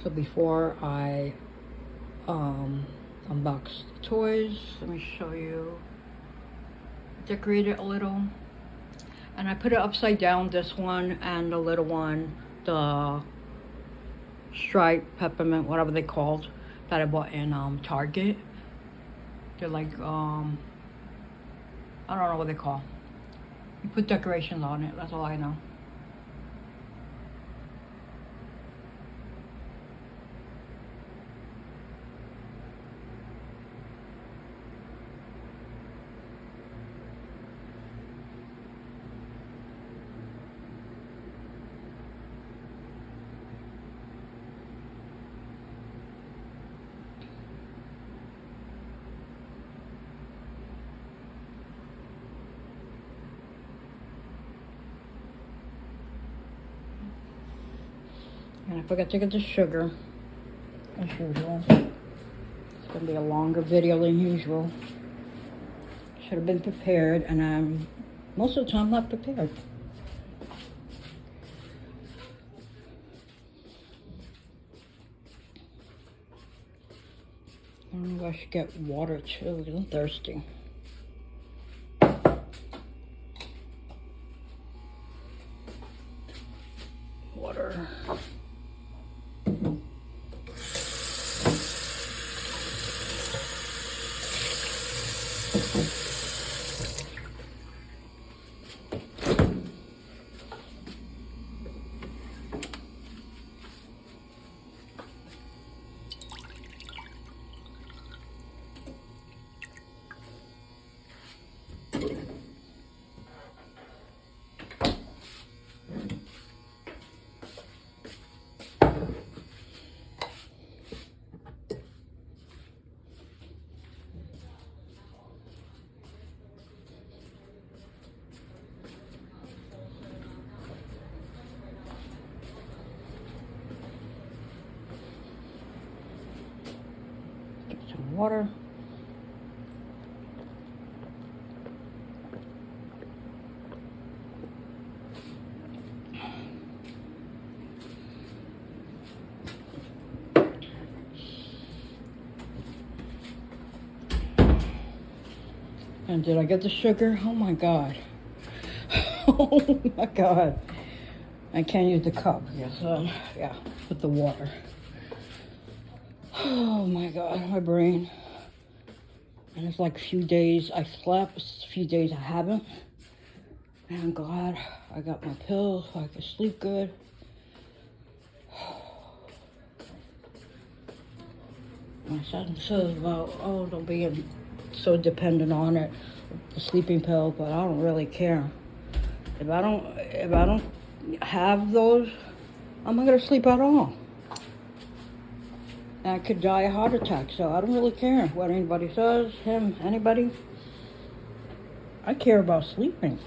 So before I unbox the toys, let me show you. Decorate it a little, and I put it upside down, this one and the little one, the striped peppermint, whatever they called, that I bought in Target. They're like I don't know what they call. You put decorations on it, that's all I know. And I forgot to get the sugar, as usual. It's gonna be a longer video than usual. Should have been prepared, and I'm most of the time not prepared. I don't know if I should get water too, because I'm thirsty. Water. Get some water. And did I get the sugar? Oh my God. Oh my God. I can't use the cup. Yes, yeah, with the water. Oh my God, my brain. And it's like a few days I slept, a few days I haven't. And I'm glad I got my pills so I could sleep good. My son says about, oh, don't be so dependent on it, the sleeping pill, but I don't really care. If I don't have those, I'm not gonna sleep at all. And I could die of a heart attack, so I don't really care what anybody says, him, anybody. I care about sleeping.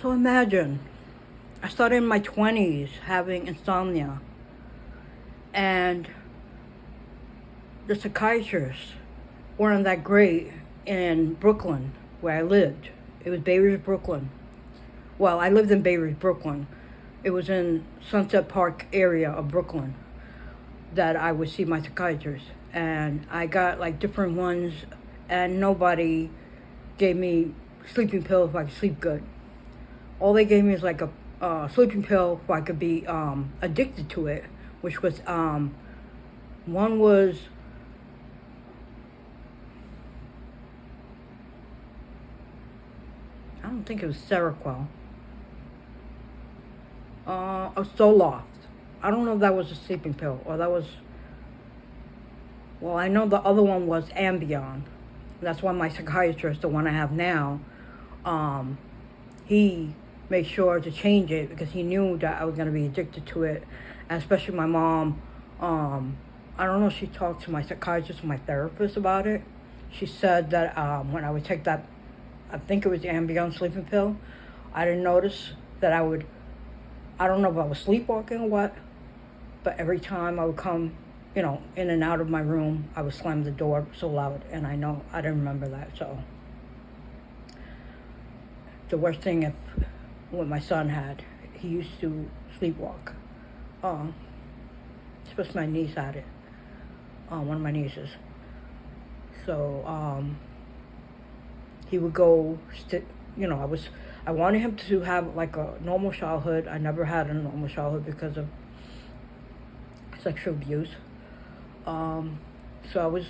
So imagine, I started in my 20s having insomnia, and the psychiatrists weren't that great in Brooklyn, where I lived. It was Bay Ridge, Brooklyn. Well, I lived in Bay Ridge, Brooklyn. It was in Sunset Park area of Brooklyn that I would see my psychiatrist. And I got like different ones, and nobody gave me sleeping pills so I could sleep good. All they gave me is like a sleeping pill so I could be addicted to it, which was, one was, I don't think it was Seroquel. Zoloft. I don't know if that was a sleeping pill or that was, well, I know the other one was Ambien. That's why my psychiatrist, the one I have now, he made sure to change it because he knew that I was going to be addicted to it. And especially my mom, I don't know if she talked to my psychiatrist or my therapist about it. She said that when I would take that, I think it was the Ambien sleeping pill, I didn't notice that I don't know if I was sleepwalking or what, but every time I would come, in and out of my room, I would slam the door so loud, and I didn't remember that, so. the worst thing if what my son had. He used to sleepwalk. Especially my niece had it. One of my nieces. So he would go. I wanted him to have like a normal childhood. I never had a normal childhood because of sexual abuse. So I was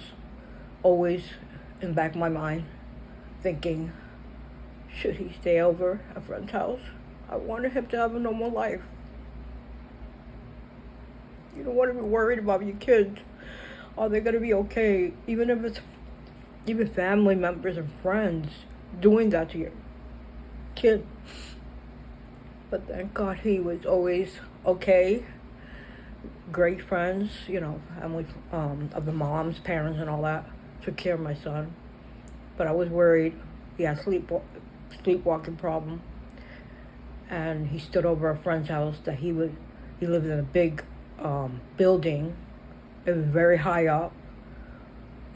always in the back of my mind thinking, should he stay over at a friend's house? I wanted him to have a normal life. You don't want to be worried about your kids. Are they going to be okay? Even if it's even family members and friends doing that to your kid. But thank God he was always okay. Great friends, family of the mom's parents and all that. Took care of my son. But I was worried he had sleepwalking problem. And he stood over a friend's house that he lived in a big building. It was very high up.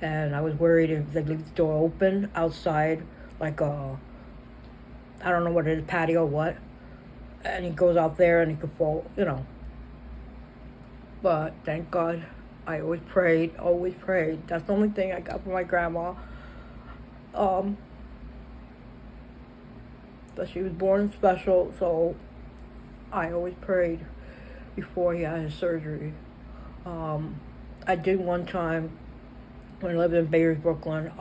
And I was worried if they leave the door open outside, like I don't know what it is, patio or what. And he goes out there and he could fall, But thank God, I always prayed. That's the only thing I got from my grandma. But she was born special, so I always prayed before he had his surgery. I did one time when I lived in Bay Ridge, Brooklyn,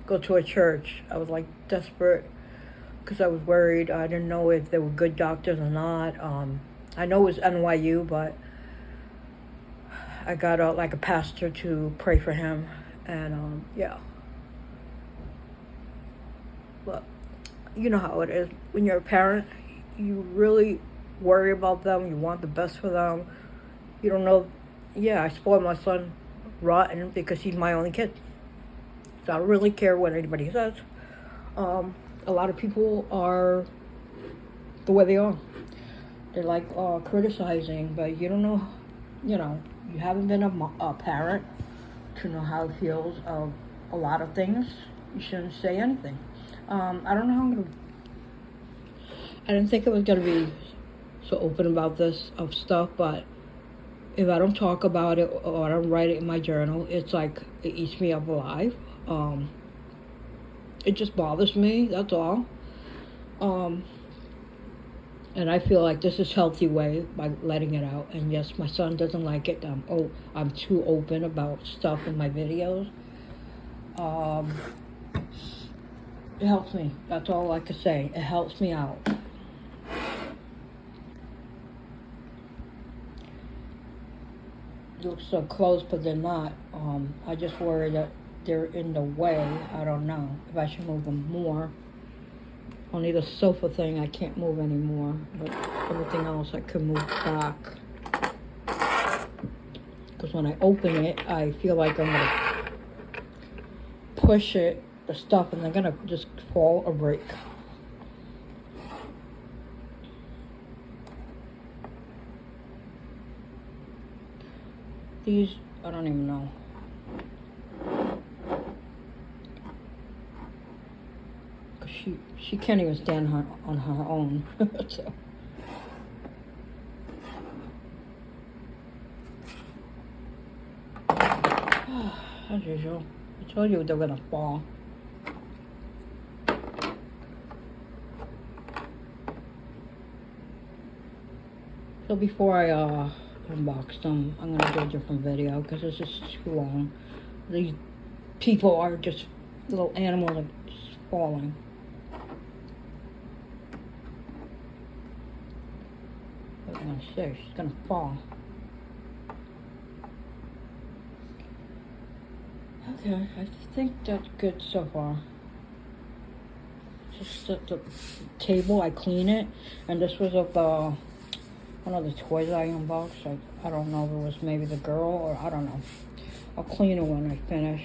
go to a church. I was like desperate because I was worried. I didn't know if they were good doctors or not. I know it was NYU, but I got like a pastor to pray for him, and yeah. But you know how it is when you're a parent. You really worry about them. You want the best for them. You don't know. Yeah, I spoiled my son rotten because he's my only kid. So I don't really care what anybody says. A lot of people are the way they are. They're like criticizing, but you don't know. You haven't been a parent to know how it feels of a lot of things. You shouldn't say anything. I don't know how I'm gonna. I didn't think I was gonna be so open about this stuff, but if I don't talk about it or I don't write it in my journal, it's like it eats me up alive. It just bothers me. That's all. And I feel like this is a healthy way by letting it out. And yes, my son doesn't like it. I'm too open about stuff in my videos. It helps me. That's all I can say. It helps me out. Look so close, but they're not. I just worry that they're in the way. I don't know if I should move them more. Only the sofa thing I can't move anymore, but everything else I can move back. Because when I open it, I feel like I'm gonna push the stuff, and they're gonna just fall or break. These, I don't even know. Cause she can't even stand on her own. So. As usual, I told you they're gonna fall. So before I unbox them, I'm gonna do a different video because this is too long. These people are just little animals that are just falling. What am I gonna say? She's gonna fall. Okay, I think that's good so far. Just the table, I clean it, and this was of the one of the toys I unboxed. I don't know if it was maybe the girl or I don't know. I'll clean it when I finish.